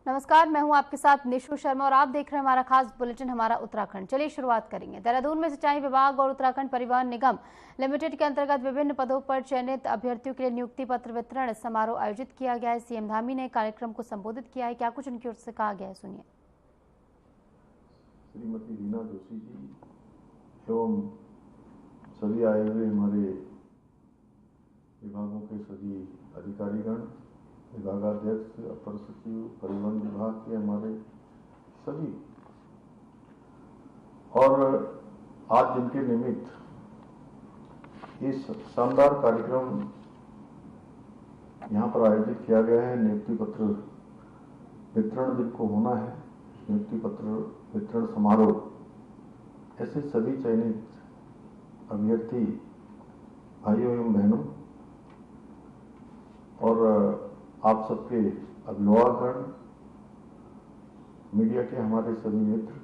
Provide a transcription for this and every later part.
नमस्कार, मैं हूं आपके साथ निशु शर्मा और आप देख रहे हैं हमारा खास बुलेटिन हमारा उत्तराखंड। चलिए शुरुआत करेंगे। देहरादून में सिंचाई विभाग और उत्तराखंड परिवहन निगम लिमिटेड के अंतर्गत विभिन्न पदों पर चयनित अभ्यर्थियों के लिए नियुक्ति पत्र वितरण समारोह आयोजित किया गया है। सीएम धामी ने कार्यक्रम को संबोधित किया है। क्या कुछ उनकी ओर से कहा गया है, सुनिए। श्रीमती रीना जोशी जी एवं सभी आए हुए हमारे विभागों के सभी अधिकारीगण, विभागाध्यक्ष, अपर सचिव, परिवहन विभाग के हमारे सभी, और आज जिनके निमित्त इस शानदार कार्यक्रम यहाँ पर आयोजित किया गया है, नियुक्ति पत्र वितरण जिनको होना है, नियुक्ति पत्र वितरण समारोह, ऐसे सभी चयनित अभ्यर्थी भाइयों एवं बहनों और आप सबके अभिभावकगण, मीडिया के हमारे सभी मित्र,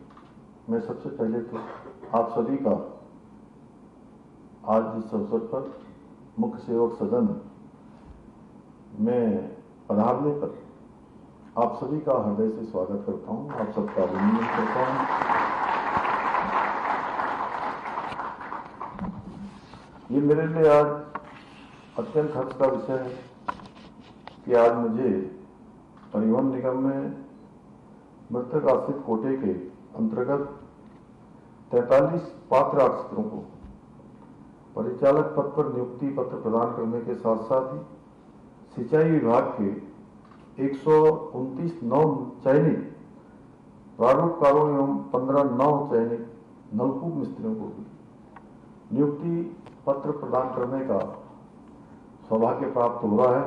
मैं सबसे पहले तो आप सभी का आज इस अवसर पर मुख्य सेवक सदन में पधारने पर आप सभी का हृदय से स्वागत करता हूं, आप सबका अभिनंदन करता हूं। ये मेरे लिए आज अत्यंत हर्ष का विषय है कि आज मुझे परिवहन निगम में मृतक आश्रित कोटे के अंतर्गत 43 पात्र आश्रितों को परिचालक पद पर नियुक्ति पत्र प्रदान करने के साथ साथ ही सिंचाई विभाग के 129 नव चयनित प्रारूपकारों एवं 15 नव चयनित नलकूप मिस्त्रियों को भी नियुक्ति पत्र प्रदान करने का सौभाग्य प्राप्त हो रहा है।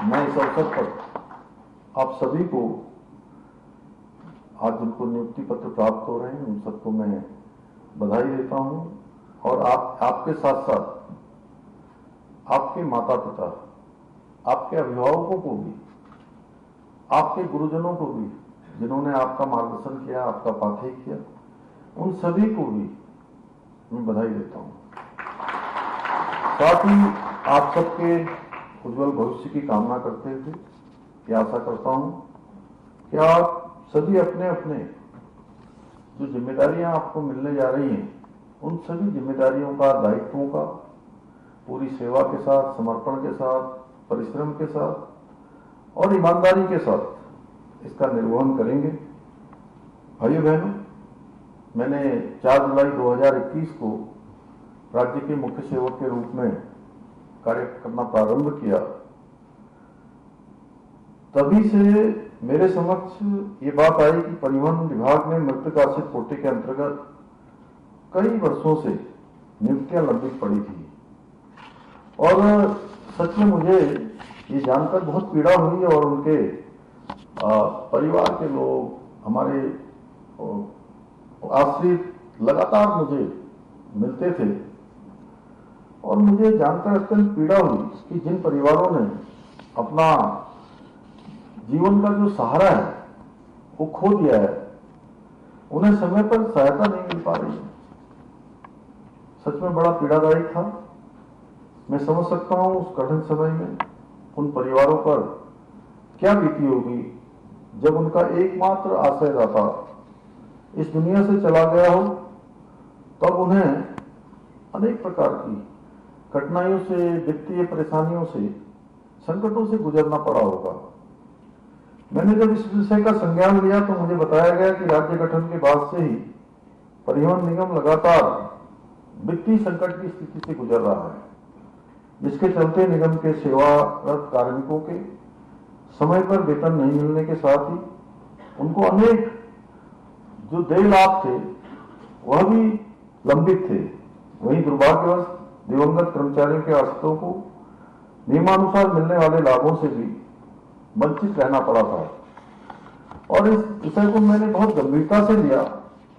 मैं इस अवसर पर आप सभी को, आज जिनको नियुक्ति पत्र प्राप्त हो रहे हैं, उन सबको मैं बधाई देता हूं और आपके साथ साथ आपके माता पिता, आपके अभिभावकों को भी, आपके गुरुजनों को भी, जिन्होंने आपका मार्गदर्शन किया, आपका पाथेय किया, उन सभी को भी मैं बधाई देता हूं। साथ ही आप सबके उज्जवल भविष्य की कामना करते हुए ये आशा करता हूं कि आप सभी अपने अपने जो जिम्मेदारियां आपको मिलने जा रही हैं, उन सभी जिम्मेदारियों का, दायित्वों का पूरी सेवा के साथ, समर्पण के साथ, परिश्रम के साथ और ईमानदारी के साथ इसका निर्वहन करेंगे। भाइयों बहनों, मैंने 4 जुलाई 2021 को राज्य के मुख्य सेवक के रूप में कार्य करना प्रारंभ किया। तभी से मेरे समक्ष ये बात आई कि परिवहन विभाग में मृतक आश्रित कोटे के अंतर्गत कई वर्षों से नियुक्तियां लंबित पड़ी थी और सच में मुझे ये जानकर बहुत पीड़ा हुई और उनके परिवार के लोग, हमारे आश्रित लगातार मुझे मिलते थे और मुझे जानकर अत्यंत पीड़ा हुई कि जिन परिवारों ने अपना जीवन का जो सहारा है वो खो दिया है, उन्हें समय पर सहायता नहीं मिल पा रही है। सच में बड़ा पीड़ादायक था। मैं समझ सकता हूं उस कठिन समय में उन परिवारों पर क्या बीती होगी जब उनका एकमात्र आश्रयदाता इस दुनिया से चला गया हो। तब उन्हें अनेक प्रकार की कठिनाइयों से, वित्तीय परेशानियों से, संकटों से गुजरना पड़ा होगा। मैंने जब इस विषय का संज्ञान लिया तो मुझे बताया गया कि राज्य गठन के बाद से ही परिवहन निगम लगातार वित्तीय संकट की स्थिति से गुजर रहा है, जिसके चलते निगम के सेवारत कार्मिकों के समय पर वेतन नहीं मिलने के साथ ही उनको अनेक जो देय लाभ थे वह भी लंबित थे। वहीं दुर्भाग्यवश दिवंगत कर्मचारियों के आश्रितों को नियमानुसार मिलने वाले लाभों से भी वंचित रहना पड़ा था और इस विषय को मैंने बहुत गंभीरता से लिया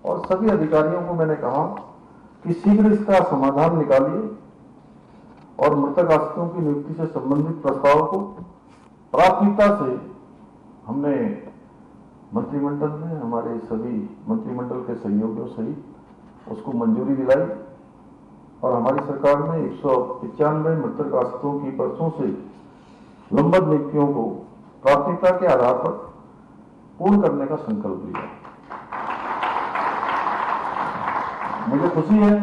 और सभी अधिकारियों को मैंने कहा कि शीघ्र इसका समाधान निकालिए और मृतक आश्रितों की नियुक्ति से संबंधित प्रस्ताव को प्राथमिकता से हमने मंत्रिमंडल में, हमारे सभी मंत्रिमंडल के सहयोगियों सहित उसको मंजूरी दिलाई और हमारी सरकार ने 195 मृतक आश्रितों की परसों से लंबित नियुक्तियों को प्राथमिकता के आधार पर पूर्ण करने का संकल्प लिया। मुझे खुशी है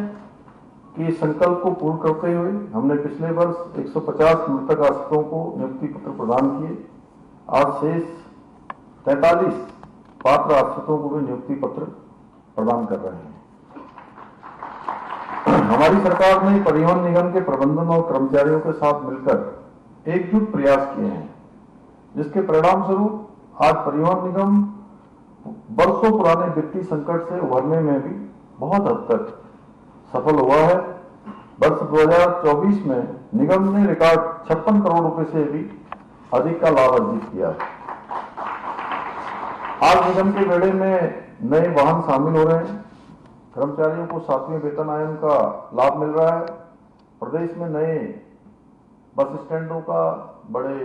कि इस संकल्प को पूर्ण करते हुए हमने पिछले वर्ष 150 मृतक आश्रितों को नियुक्ति पत्र प्रदान किए। आज शेष 43 पात्र आश्रितों को भी नियुक्ति पत्र प्रदान कर रहे हैं। हमारी सरकार ने परिवहन निगम के प्रबंधन और कर्मचारियों के साथ मिलकर एकजुट प्रयास किए हैं, जिसके परिणाम स्वरूप आज परिवहन निगम वर्षों पुराने वित्तीय संकट से उभरने में भी बहुत हद तक सफल हुआ है। वर्ष 2024 में निगम ने रिकॉर्ड 56 करोड़ रुपए से भी अधिक का लाभ अर्जित किया है। आज निगम के बेड़े में नए वाहन शामिल हो रहे हैं। कर्मचारियों को 7वें वेतन आयोग का लाभ मिल रहा है। प्रदेश में नए बस स्टैंडों का बड़े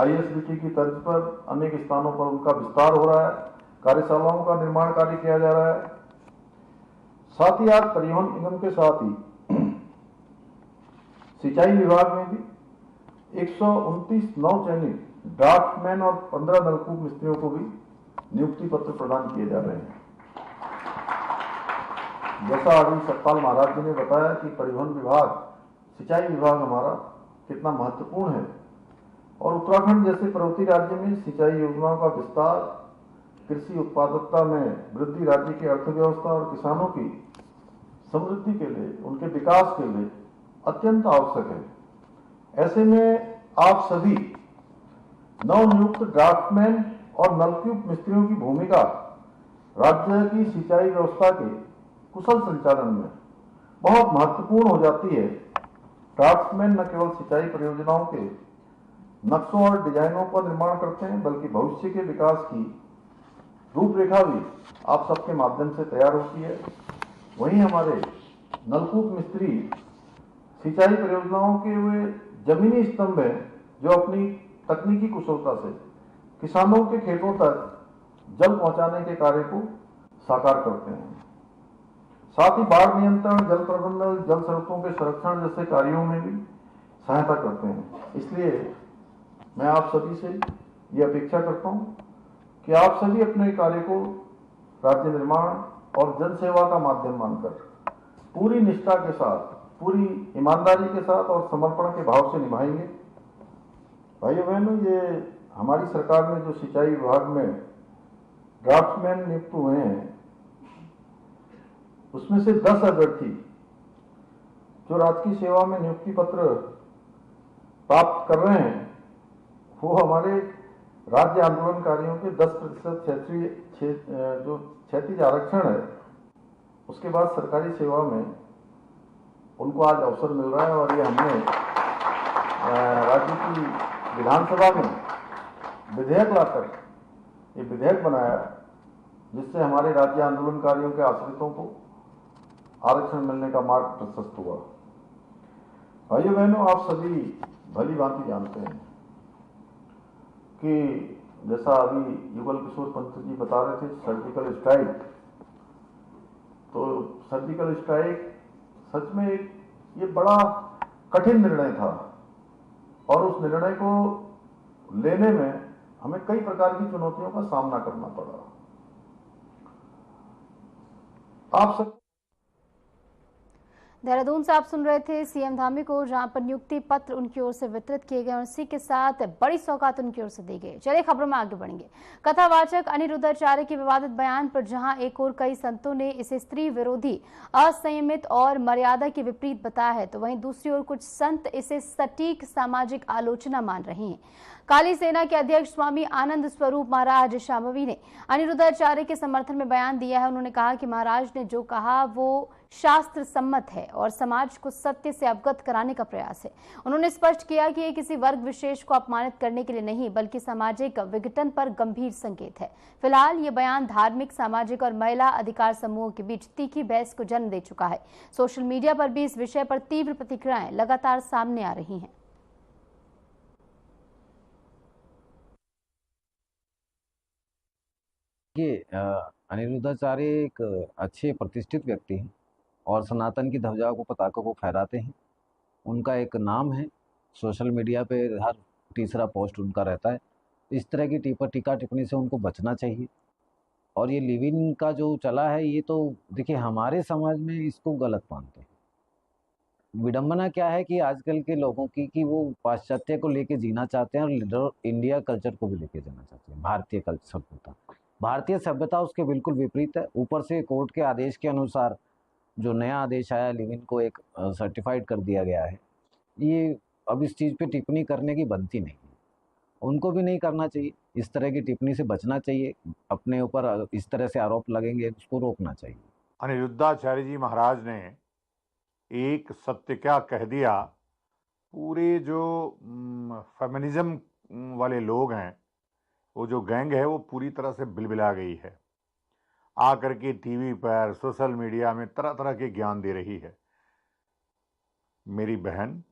ISBT की तर्ज पर अनेक स्थानों पर उनका विस्तार हो रहा है। कार्यशालाओं का निर्माण कार्य किया जा रहा है। साथ ही आज परिवहन निगम के साथ ही सिंचाई विभाग में भी 129 नव चयनित ड्राफ्टमैन और 15 नलकूप मिस्त्रियों को भी नियुक्ति पत्र प्रदान किए जा रहे हैं। जैसा अभी सतपाल महाराज जी ने बताया कि परिवहन विभाग, सिंचाई विभाग हमारा कितना महत्वपूर्ण है और उत्तराखंड जैसे पर्वतीय राज्य में सिंचाई योजनाओं का विस्तार, कृषि उत्पादकता में वृद्धि राज्य की अर्थव्यवस्था और किसानों की समृद्धि के लिए, उनके विकास के लिए अत्यंत आवश्यक है। ऐसे में आप सभी नवनियुक्त ड्राफ्टमैन और नलकूप मिस्त्रियों की भूमिका राज्य की सिंचाई व्यवस्था के कुशल संचालन में बहुत महत्वपूर्ण हो जाती है। ड्राफ्टमैन न केवल सिंचाई परियोजनाओं के नक्शों और डिजाइनों का निर्माण करते हैं, बल्कि भविष्य के विकास की रूपरेखा भी आप सबके माध्यम से तैयार होती है। वहीं हमारे नलकूप मिस्त्री सिंचाई परियोजनाओं के वे जमीनी स्तंभ हैं जो अपनी तकनीकी कुशलता से किसानों के खेतों तक जल पहुंचाने के कार्य को साकार करते हैं। साथ ही बाढ़ नियंत्रण, जल प्रबंधन, जल स्रोतों के संरक्षण जैसे कार्यों में भी सहायता करते हैं। इसलिए मैं आप सभी से ये अपेक्षा करता हूं कि आप सभी अपने कार्य को राज्य निर्माण और जन सेवा का माध्यम मानकर पूरी निष्ठा के साथ, पूरी ईमानदारी के साथ और समर्पण के भाव से निभाएंगे। भाइयों बहनों, ये हमारी सरकार ने जो सिंचाई विभाग में ड्राफ्टमैन नियुक्त हुए हैं, उसमें से 10 अभ्यर्थी जो राजकीय सेवा में नियुक्ति पत्र प्राप्त कर रहे हैं, वो हमारे राज्य आंदोलनकारियों के 10% जो क्षैतिज आरक्षण है, उसके बाद सरकारी सेवा में उनको आज अवसर मिल रहा है। और ये हमने राज्य की विधानसभा में विधेयक लाकर ये विधेयक बनाया, जिससे हमारे राज्य आंदोलनकारियों के आश्रितों को आरक्षण मिलने का मार्ग प्रशस्त हुआ। भाइयों बहनों, आप सभी भली भांति जानते हैं कि जैसा अभी युगल किशोर पंत जी बता रहे थे, सर्जिकल स्ट्राइक, तो सर्जिकल स्ट्राइक सच में ये बड़ा कठिन निर्णय था और उस निर्णय को लेने में हमें कई प्रकार की चुनौतियों का सामना करना पड़ा। आप सब देहरादून से आप सुन रहे थे सीएम धामी को, जहां पर नियुक्ति पत्र उनकी ओर से वितरित किए गए और इसी के साथ बड़ी सौगात उनकी ओर से दी गई। चलिए खबरों में आगे बढ़ेंगे। कथावाचक अनिरुद्धाचार्य के विवादित बयान पर जहां एक और कई संतों ने इसे स्त्री विरोधी, असंयमित और मर्यादा के विपरीत बताया है, तो वहीं दूसरी ओर कुछ संत इसे सटीक सामाजिक आलोचना मान रहे हैं। काली सेना के अध्यक्ष स्वामी आनंद स्वरूप महाराज शांभवी ने अनिरुद्धाचार्य के समर्थन में बयान दिया है। उन्होंने कहा कि महाराज ने जो कहा वो शास्त्र सम्मत है और समाज को सत्य से अवगत कराने का प्रयास है। उन्होंने स्पष्ट किया कि ये किसी वर्ग विशेष को अपमानित करने के लिए नहीं, बल्कि सामाजिक विघटन पर गंभीर संकेत है। फिलहाल ये बयान धार्मिक, सामाजिक और महिला अधिकार समूहों के बीच तीखी बहस को जन्म दे चुका है। सोशल मीडिया पर भी इस विषय पर तीव्र प्रतिक्रियाएं लगातार सामने आ रही हैं। अनिरुद्धाचार्य एक अच्छे प्रतिष्ठित व्यक्ति हैं और सनातन की ध्वजा को, पताका को फहराते हैं। उनका एक नाम है सोशल मीडिया पे हर तीसरा पोस्ट उनका रहता है। इस तरह की टीका टिप्पणी से उनको बचना चाहिए। और ये लिव इन का जो चला है, ये तो देखिए हमारे समाज में इसको गलत मानते हैं। विडंबना क्या है कि आजकल के लोगों की कि वो पाश्चात्य को लेके जीना चाहते हैं और इंडिया कल्चर को भी लेके जाना चाहते हैं, भारतीय कल्चर सभ्यता। भारतीय सभ्यता उसके बिल्कुल विपरीत है। ऊपर से कोर्ट के आदेश के अनुसार जो नया आदेश आया, लिव इन को एक सर्टिफाइड कर दिया गया है। ये अब इस चीज़ पे टिप्पणी करने की बनती नहीं है, उनको भी नहीं करना चाहिए। इस तरह की टिप्पणी से बचना चाहिए। अपने ऊपर इस तरह से आरोप लगेंगे, उसको रोकना चाहिए। अनिरुद्धाचार्य जी महाराज ने एक सत्य क्या कह दिया। पूरे जो फेमिनिज्म वाले लोग हैं, वो जो गैंग है, वो पूरी तरह से बिलबिला गई है। आकर के टीवी पर, सोशल मीडिया में तरह तरह के ज्ञान दे रही है। मेरी बहन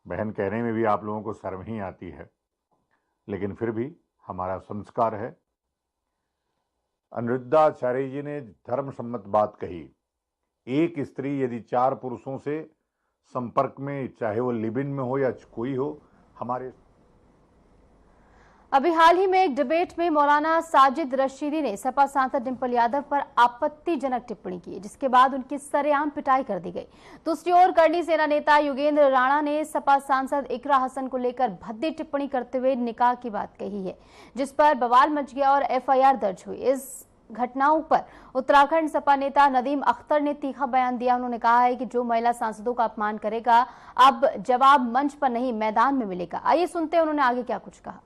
कहने में भी आप लोगों को शर्म ही आती है, लेकिन फिर भी हमारा संस्कार है। अनिरुद्धाचार्य जी ने धर्म सम्मत बात कही। एक स्त्री यदि 4 पुरुषों से संपर्क में, चाहे वो लिव इन में हो या कोई हो, हमारे अभी हाल ही में एक डिबेट में मौलाना साजिद रशीदी ने सपा सांसद डिंपल यादव पर आपत्तिजनक टिप्पणी की, जिसके बाद उनकी सरेआम पिटाई कर दी गई। दूसरी ओर करणी सेना नेता योगेंद्र राणा ने सपा सांसद इकरा हसन को लेकर भद्दी टिप्पणी करते हुए निकाह की बात कही है, जिस पर बवाल मच गया और एफआईआर दर्ज हुई। इस घटनाओं पर उत्तराखंड सपा नेता नदीम अख्तर ने तीखा बयान दिया। उन्होंने कहा है कि जो महिला सांसदों का अपमान करेगा, अब जवाब मंच पर नहीं मैदान में मिलेगा। आइए सुनते हैं उन्होंने आगे क्या कुछ कहा।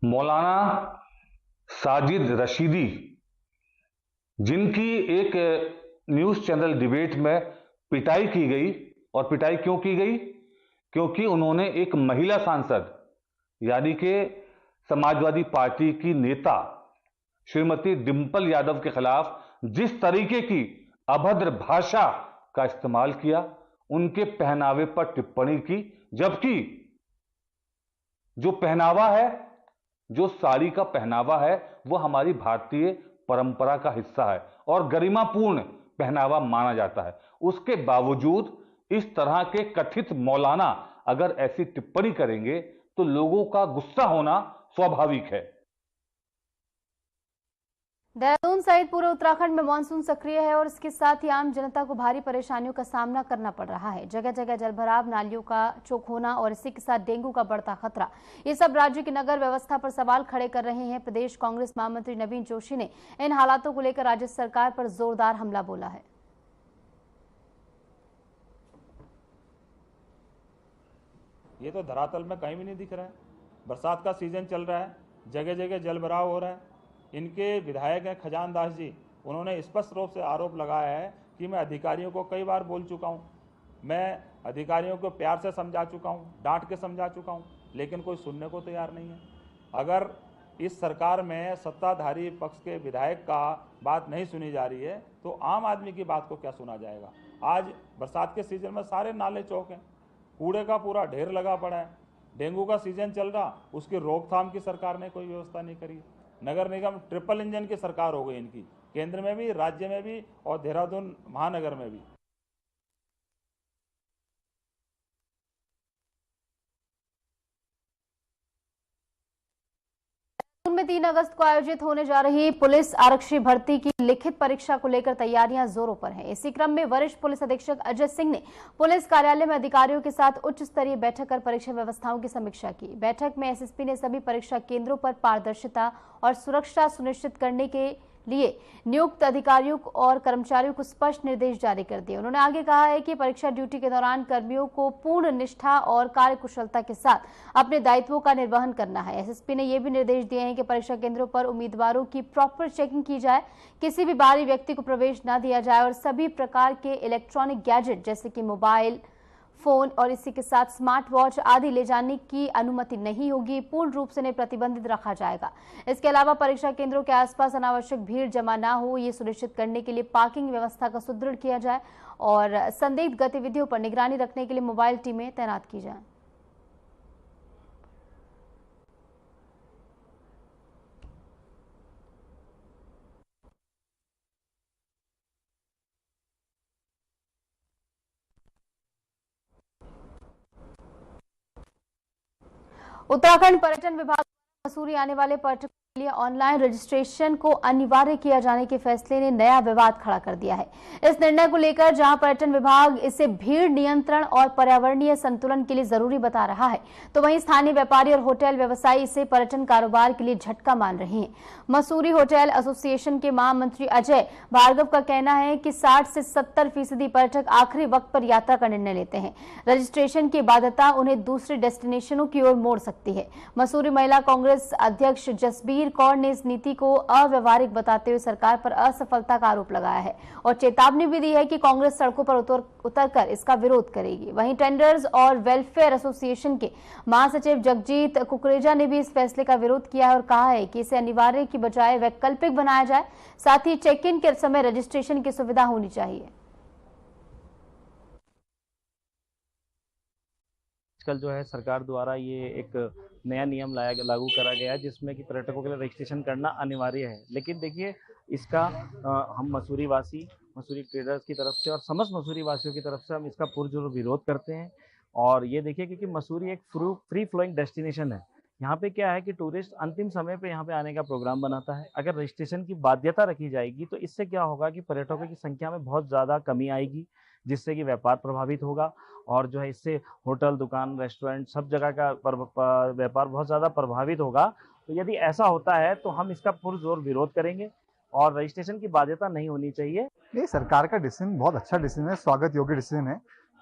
मौलाना साजिद रशीदी, जिनकी एक न्यूज चैनल डिबेट में पिटाई की गई, और पिटाई क्यों की गई? क्योंकि उन्होंने एक महिला सांसद यानी कि समाजवादी पार्टी की नेता श्रीमती डिंपल यादव के खिलाफ जिस तरीके की अभद्र भाषा का इस्तेमाल किया, उनके पहनावे पर टिप्पणी की, जबकि जो पहनावा है, जो साड़ी का पहनावा है, वो हमारी भारतीय परंपरा का हिस्सा है और गरिमापूर्ण पहनावा माना जाता है। उसके बावजूद इस तरह के कथित मौलाना अगर ऐसी टिप्पणी करेंगे तो लोगों का गुस्सा होना स्वाभाविक है। देहरादून सहित पूरे उत्तराखंड में मानसून सक्रिय है और इसके साथ ही आम जनता को भारी परेशानियों का सामना करना पड़ रहा है। जगह जगह जलभराव, नालियों का चौक होना और इसी के साथ डेंगू का बढ़ता खतरा, ये सब राज्य की नगर व्यवस्था पर सवाल खड़े कर रहे हैं। प्रदेश कांग्रेस महामंत्री नवीन जोशी ने इन हालातों को लेकर राज्य सरकार पर जोरदार हमला बोला है। ये तो धरातल में कहीं भी नहीं दिख रहा है। बरसात का सीजन चल रहा है, जगह जगह जलभराव हो रहा है। इनके विधायक हैं खजान दास जी, उन्होंने स्पष्ट रूप से आरोप लगाया है कि मैं अधिकारियों को कई बार बोल चुका हूं, मैं अधिकारियों को प्यार से समझा चुका हूं, डांट के समझा चुका हूं, लेकिन कोई सुनने को तैयार नहीं है। अगर इस सरकार में सत्ताधारी पक्ष के विधायक का बात नहीं सुनी जा रही है तो आम आदमी की बात को क्या सुना जाएगा। आज बरसात के सीजन में सारे नाले चौक हैं, कूड़े का पूरा ढेर लगा पड़ा है। डेंगू का सीजन चल रहा, उसकी रोकथाम की सरकार ने कोई व्यवस्था नहीं करी। नगर निगम ट्रिपल इंजन की सरकार हो गई इनकी, केंद्र में भी, राज्य में भी और देहरादून महानगर में भी। में 3 अगस्त को आयोजित होने जा रही पुलिस आरक्षी भर्ती की लिखित परीक्षा को लेकर तैयारियां जोरों पर हैं। इसी क्रम में वरिष्ठ पुलिस अधीक्षक अजय सिंह ने पुलिस कार्यालय में अधिकारियों के साथ उच्च स्तरीय बैठक कर परीक्षा व्यवस्थाओं की समीक्षा की। बैठक में एसएसपी ने सभी परीक्षा केंद्रों पर पारदर्शिता और सुरक्षा सुनिश्चित करने के लिए नियुक्त अधिकारियों और कर्मचारियों को स्पष्ट निर्देश जारी कर दिए। उन्होंने आगे कहा है कि परीक्षा ड्यूटी के दौरान कर्मियों को पूर्ण निष्ठा और कार्यकुशलता के साथ अपने दायित्वों का निर्वहन करना है। एसएसपी ने यह भी निर्देश दिए हैं कि परीक्षा केंद्रों पर उम्मीदवारों की प्रॉपर चेकिंग की जाए, किसी भी बाहरी व्यक्ति को प्रवेश न दिया जाए और सभी प्रकार के इलेक्ट्रॉनिक गैजेट जैसे कि मोबाइल फोन और इसी के साथ स्मार्ट वॉच आदि ले जाने की अनुमति नहीं होगी, पूर्ण रूप से इन्हें प्रतिबंधित रखा जाएगा। इसके अलावा परीक्षा केंद्रों के आसपास अनावश्यक भीड़ जमा न हो, ये सुनिश्चित करने के लिए पार्किंग व्यवस्था का सुदृढ़ किया जाए और संदिग्ध गतिविधियों पर निगरानी रखने के लिए मोबाइल टीमें तैनात की जाए। उत्तराखंड पर्यटन विभाग मसूरी आने वाले पर्यटकों के लिए ऑनलाइन रजिस्ट्रेशन को अनिवार्य किया जाने के फैसले ने नया विवाद खड़ा कर दिया है। इस निर्णय को लेकर जहां पर्यटन विभाग इसे भीड़ नियंत्रण और पर्यावरणीय संतुलन के लिए जरूरी बता रहा है, तो वहीं स्थानीय व्यापारी और होटल व्यवसायी इसे पर्यटन कारोबार के लिए झटका मान रहे हैं। मसूरी होटल एसोसिएशन के महामंत्री अजय भार्गव का कहना है कि 60 से 70% पर्यटक आखिरी वक्त पर यात्रा का निर्णय लेते हैं। रजिस्ट्रेशन की बाध्यता उन्हें दूसरे डेस्टिनेशनों की ओर मोड़ सकती है। मसूरी महिला कांग्रेस अध्यक्ष जसबीर कौर ने इस नीति को अव्यवहारिक बताते हुए सरकार पर असफलता का आरोप लगाया है और चेतावनी भी दी है कि कांग्रेस सड़कों पर उतरकर इसका विरोध करेगी। वहीं टेंडर्स और वेलफेयर एसोसिएशन के महासचिव जगजीत कुकरेजा ने भी इस फैसले का विरोध किया है और कहा है कि इसे अनिवार्य की बजाय वैकल्पिक बनाया जाए। साथ ही चेक इन के समय रजिस्ट्रेशन की सुविधा होनी चाहिए। आजकल जो है सरकार द्वारा ये एक नया नियम लागू करा गया है जिसमें कि पर्यटकों के लिए रजिस्ट्रेशन करना अनिवार्य है। लेकिन देखिए इसका हम मसूरी वासी, मसूरी ट्रेडर्स की तरफ से और समस्त मसूरी वासियों की तरफ से हम इसका पुरजोर विरोध करते हैं। और ये देखिए क्योंकि मसूरी एक फ्री फ्लोइंग डेस्टिनेशन है। यहाँ पे क्या है कि टूरिस्ट अंतिम समय पे यहाँ पे आने का प्रोग्राम बनाता है। अगर रजिस्ट्रेशन की बाध्यता रखी जाएगी तो इससे क्या होगा कि पर्यटकों की संख्या में बहुत ज़्यादा कमी आएगी, जिससे कि व्यापार प्रभावित होगा और जो है इससे होटल, दुकान, रेस्टोरेंट सब जगह का व्यापार बहुत ज़्यादा प्रभावित होगा। तो यदि ऐसा होता है तो हम इसका पुरजोर विरोध करेंगे और रजिस्ट्रेशन की बाध्यता नहीं होनी चाहिए। ये सरकार का डिसीजन बहुत अच्छा डिसीजन है, स्वागत योग्य डिसीजन है।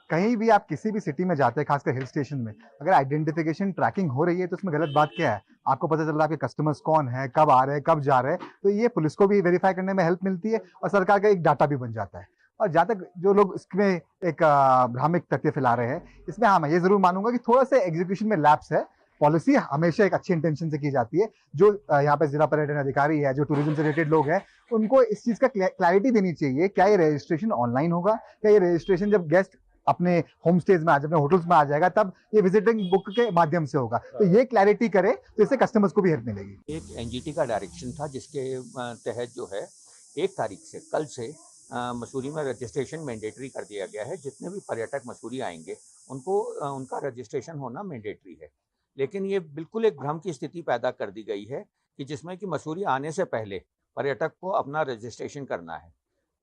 कहीं भी आप किसी भी सिटी में जाते हैं, खासकर हिल स्टेशन में, अगर आइडेंटिफिकेशन ट्रैकिंग हो रही है तो उसमें गलत बात क्या है? आपको पता चल रहा है आपके कस्टमर्स कौन है, कब आ रहे हैं, कब जा रहे हैं, तो ये पुलिस को भी वेरीफाई करने में हेल्प मिलती है और सरकार का एक डाटा भी बन जाता है। और जहाँ तक जो लोग इसमें एक भ्रामक तथ्य फैला रहे हैं, इसमें हाँ मैं ये जरूर मानूंगा कि थोड़ा सा एग्जीक्यूशन में लैप्स है। पॉलिसी हमेशा एक अच्छी इंटेंशन से की जाती है। जो यहाँ पे जिला पर्यटन अधिकारी है, जो टूरिज्म से रिलेटेड लोग हैं, उनको इस चीज का क्लैरिटी देनी चाहिए। क्या ये रजिस्ट्रेशन ऑनलाइन होगा? क्या ये रजिस्ट्रेशन जब गेस्ट अपने होम स्टेज में अपने होटल्स में आ जाएगा तब ये विजिटिंग बुक के माध्यम से होगा? तो ये क्लैरिटी करे तो इससे कस्टमर्स को भी हेल्प मिलेगी। एक एनजीटी का डायरेक्शन था जिसके तहत जो है 1 तारीख से, कल से मसूरी में रजिस्ट्रेशन मैंडेटरी कर दिया गया है। जितने भी पर्यटक मसूरी आएंगे उनको उनका रजिस्ट्रेशन होना मैंडेटरी है। लेकिन ये बिल्कुल एक भ्रम की स्थिति पैदा कर दी गई है कि जिसमें कि मसूरी आने से पहले पर्यटक को अपना रजिस्ट्रेशन करना है।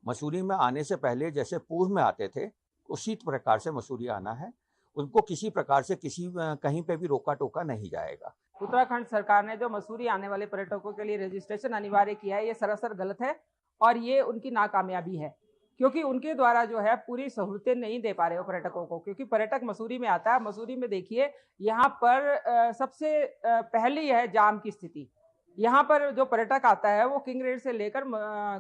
मसूरी में आने से पहले जैसे पूर्व में आते थे उसी प्रकार से मसूरी आना है। उनको किसी प्रकार से कहीं पे भी रोका टोका नहीं जाएगा। उत्तराखंड सरकार ने जो मसूरी आने वाले पर्यटकों के लिए रजिस्ट्रेशन अनिवार्य किया है, ये सरासर गलत है और ये उनकी नाकामयाबी है, क्योंकि उनके द्वारा जो है पूरी सहूलतें नहीं दे पा रहे हो पर्यटकों को। क्योंकि पर्यटक मसूरी में आता है, मसूरी में देखिए यहाँ पर सबसे पहली है जाम की स्थिति। यहाँ पर जो पर्यटक आता है वो किंग रेड से लेकर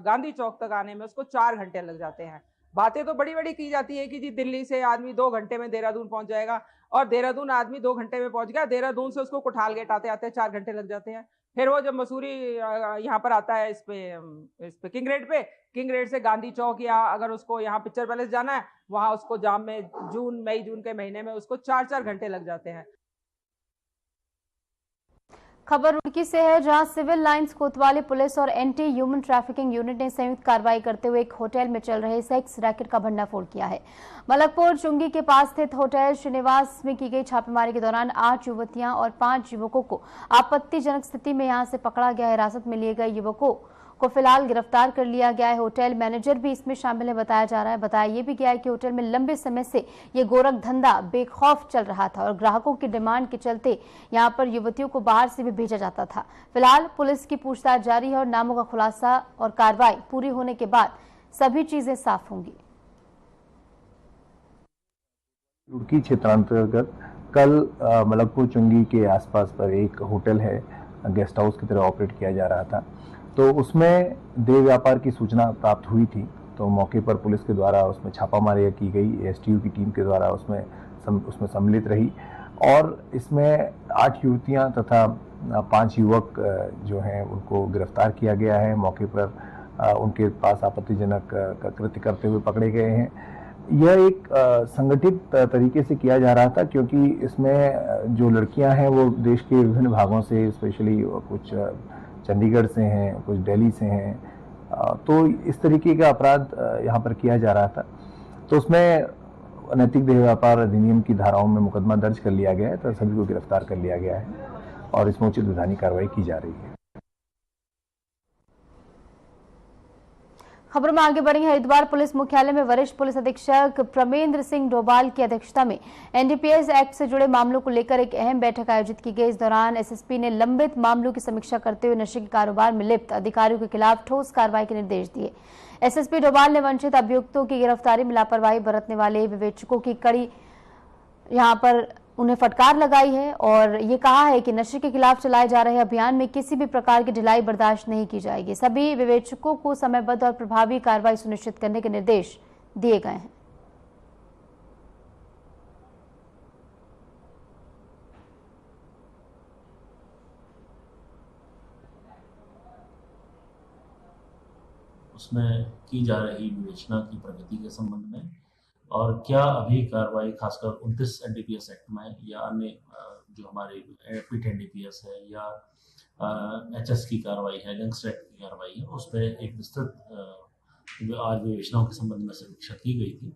गांधी चौक तक आने में उसको 4 घंटे लग जाते हैं। बातें तो बड़ी बड़ी की जाती है कि जी दिल्ली से आदमी 2 घंटे में देहरादून पहुंच जाएगा, और देहरादून आदमी 2 घंटे में पहुंच गया, देहरादून से उसको कुठाल गेट आते आते 4 घंटे लग जाते हैं। फिर वो जब मसूरी यहाँ पर आता है इस पे किंग रेड से गांधी चौक, या अगर उसको यहाँ पिक्चर पैलेस जाना है वहां उसको जाम में मई जून के महीने में उसको 4 घंटे लग जाते हैं। खबर रुड़की से है, जहां सिविल लाइंस कोतवाली पुलिस और एंटी ह्यूमन ट्रैफिकिंग यूनिट ने संयुक्त कार्रवाई करते हुए एक होटल में चल रहे सेक्स रैकेट का भंडाफोड़ किया है। मलकपुर चुंगी के पास स्थित होटल श्रीनिवास में की गई छापेमारी के दौरान 8 युवतियां और 5 युवकों को आपत्तिजनक स्थिति में यहां से पकड़ा गया। हिरासत में लिए गए युवकों को फिलहाल गिरफ्तार कर लिया गया है। होटल मैनेजर भी इसमें शामिल है बताया जा रहा है। बताया ये भी गया है कि होटल में लंबे समय से ये गोरख धंधा बेखौफ चल रहा था और ग्राहकों की डिमांड के चलते यहां पर युवतियों को बाहर से भी भेजा जाता था। फिलहाल पुलिस की पूछताछ जारी है और नामों का खुलासा और कार्रवाई पूरी होने के बाद सभी चीजें साफ होंगी। रुड़की क्षेत्रांतर्गत कल मलकपुर चुंगी के आसपास पर एक होटल है, गेस्ट हाउस की तरह ऑपरेट किया जा रहा था। तो उसमें देह व्यापार की सूचना प्राप्त हुई थी, तो मौके पर पुलिस के द्वारा उसमें छापामारी की गई। एसटीयू की टीम के द्वारा उसमें सम्मिलित रही और इसमें 8 युवतियां तथा 5 युवक जो हैं उनको गिरफ्तार किया गया है। मौके पर उनके पास आपत्तिजनक कृत्य करते हुए पकड़े गए हैं। यह एक संगठित तरीके से किया जा रहा था, क्योंकि इसमें जो लड़कियां हैं वो देश के विभिन्न भागों से, स्पेशली कुछ चंडीगढ़ से हैं, कुछ दिल्ली से हैं, तो इस तरीके का अपराध यहाँ पर किया जा रहा था। तो उसमें अनैतिक देह व्यापार अधिनियम की धाराओं में मुकदमा दर्ज कर लिया गया है, तो सभी को गिरफ्तार कर लिया गया है और इसमें उचित विधायी कार्रवाई की जा रही है। खबरों में आगे बढ़ी। हरिद्वार पुलिस मुख्यालय में वरिष्ठ पुलिस अधीक्षक प्रमेंद्र सिंह डोभाल की अध्यक्षता में एनडीपीएस एक्ट से जुड़े मामलों को लेकर एक अहम बैठक आयोजित की गई। इस दौरान एसएसपी ने लंबित मामलों की समीक्षा करते हुए नशे के कारोबार में लिप्त अधिकारियों के खिलाफ ठोस कार्रवाई के निर्देश दिए। एसएसपी डोभाल ने वंचित अभियुक्तों की गिरफ्तारी में लापरवाही बरतने वाले विवेचकों की कड़ी यहां पर उन्हें फटकार लगाई है और ये कहा है कि नशे के खिलाफ चलाए जा रहे अभियान में किसी भी प्रकार की ढिलाई बर्दाश्त नहीं की जाएगी। सभी विवेचकों को समयबद्ध और प्रभावी कार्रवाई सुनिश्चित करने के निर्देश दिए गए हैं। उसमें की जा रही विवेचना की प्रगति के संबंध में और क्या अभी कार्रवाई खासकर 29 एनडीपीएस एक्ट में या अन्य जो हमारे पिट एनडीपीएस है या एचएस की कार्रवाई है, गैंगस्टर एक्ट की कार्रवाई है, उस पर एक विस्तृत आज विवेचनाओं के संबंध में समीक्षा की गई थी।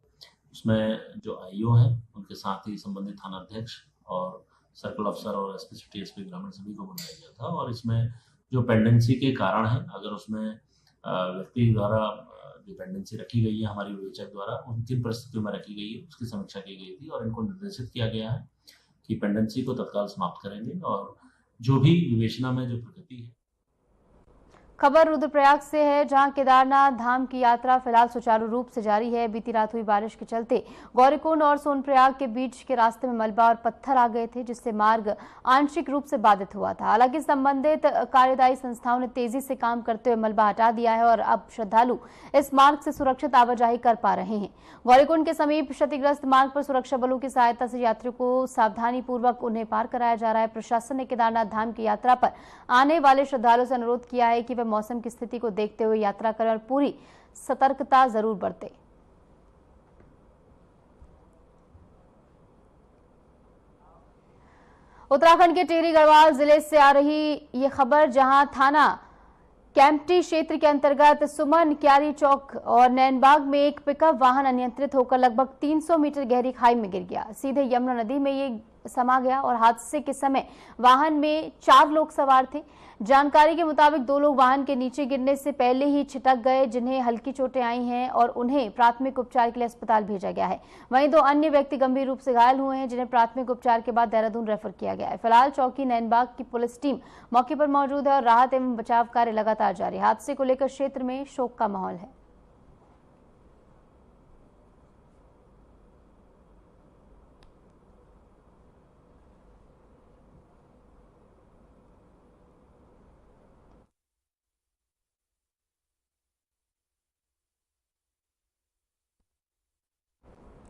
उसमें जो आईओ हैं उनके साथ ही संबंधित थानाध्यक्ष और सर्कल अफसर और एसपी सिटी, एसपी ग्रामीण सभी को बुलाया गया था और इसमें जो पेंडेंसी के कारण हैं, अगर उसमें व्यक्ति द्वारा जो पेंडेंसी रखी गई है हमारी विवेचक द्वारा उन किन परिस्थितियों में रखी गई है उसकी समीक्षा की गई थी और इनको निर्देशित किया गया है कि पेंडेंसी को तत्काल समाप्त करेंगे और जो भी विवेचना में जो प्रगति है। खबर रुद्रप्रयाग से है, जहां केदारनाथ धाम की यात्रा फिलहाल सुचारू रूप से जारी है। बीती रात हुई बारिश के चलते गौरीकुंड और सोनप्रयाग के बीच के रास्ते में मलबा और पत्थर आ गए थे, जिससे मार्ग आंशिक रूप से बाधित हुआ था। हालांकि संबंधित कार्यदायी संस्थाओं ने तेजी से काम करते हुए मलबा हटा दिया है और अब श्रद्धालु इस मार्ग से सुरक्षित आवाजाही कर पा रहे हैं। गौरीकुंड के समीप क्षतिग्रस्त मार्ग पर सुरक्षा बलों की सहायता से यात्रियों को सावधानी पूर्वक उन्हें पार कराया जा रहा है। प्रशासन ने केदारनाथ धाम की यात्रा पर आने वाले श्रद्धालुओं से अनुरोध किया है कि वे मौसम की स्थिति को देखते हुए यात्रा करें और पूरी सतर्कता जरूर बरतें। उत्तराखंड के टिहरी गढ़वाल जिले से आ रही ये खबर, जहां थाना कैंपटी क्षेत्र के अंतर्गत सुमन क्यारी चौक और नैनबाग में एक पिकअप वाहन अनियंत्रित होकर लगभग 300 मीटर गहरी खाई में गिर गया। सीधे यमुना नदी में ये समा गया और हादसे के समय वाहन में 4 लोग सवार थे। जानकारी के मुताबिक 2 लोग वाहन के नीचे गिरने से पहले ही छिटक गए, जिन्हें हल्की चोटें आई हैं और उन्हें प्राथमिक उपचार के लिए अस्पताल भेजा गया है। वहीं 2 अन्य व्यक्ति गंभीर रूप से घायल हुए हैं, जिन्हें प्राथमिक उपचार के बाद देहरादून रेफर किया गया है। फिलहाल चौकी नैनबाग की पुलिस टीम मौके पर मौजूद है और राहत एवं बचाव कार्य लगातार जारी है। हादसे को लेकर क्षेत्र में शोक का माहौल है।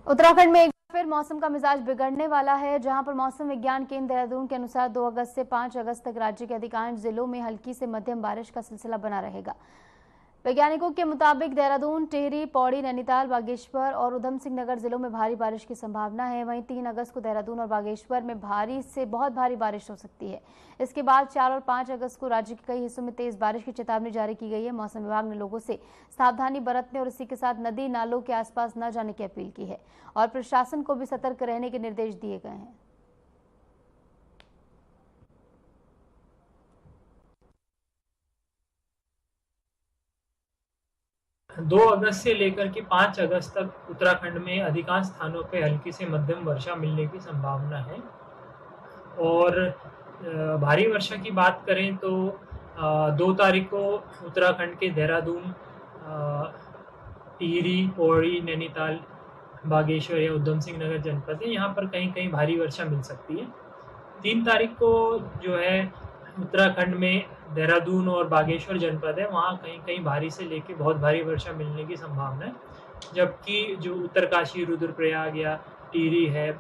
उत्तराखंड में एक बार फिर मौसम का मिजाज बिगड़ने वाला है, जहां पर मौसम विज्ञान केंद्र देहरादून के अनुसार 2 अगस्त से 5 अगस्त तक राज्य के अधिकांश जिलों में हल्की से मध्यम बारिश का सिलसिला बना रहेगा। वैज्ञानिकों के मुताबिक देहरादून, टिहरी, पौड़ी, नैनीताल, बागेश्वर और उधम सिंह नगर जिलों में भारी बारिश की संभावना है। वहीं 3 अगस्त को देहरादून और बागेश्वर में भारी से बहुत भारी बारिश हो सकती है। इसके बाद 4 और 5 अगस्त को राज्य के कई हिस्सों में तेज बारिश की चेतावनी जारी की गई है। मौसम विभाग ने लोगों से सावधानी बरतने और इसी के साथ नदी नालों के आसपास न जाने की अपील की है और प्रशासन को भी सतर्क रहने के निर्देश दिए गए हैं। 2 अगस्त से लेकर के 5 अगस्त तक उत्तराखंड में अधिकांश स्थानों पर हल्की से मध्यम वर्षा मिलने की संभावना है। और भारी वर्षा की बात करें तो 2 तारीख को उत्तराखंड के देहरादून, टिहरी, पौड़ी, नैनीताल, बागेश्वर या उधम सिंह नगर जनपद है, यहाँ पर कहीं कहीं भारी वर्षा मिल सकती है। 3 तारीख को जो है उत्तराखंड में देहरादून और बागेश्वर जनपद है, वहाँ कहीं कहीं भारी से लेके बहुत भारी वर्षा मिलने की संभावना है। जबकि जो उत्तरकाशी, रुद्रप्रयाग या टिहरी है,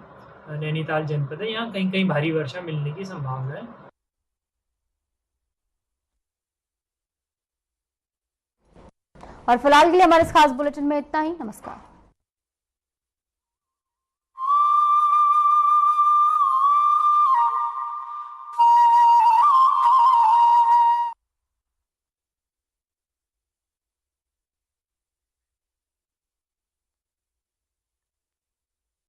नैनीताल जनपद है, यहाँ कहीं कहीं भारी वर्षा मिलने की संभावना है। और फिलहाल के लिए हमारे इस खास बुलेटिन में इतना ही। नमस्कार।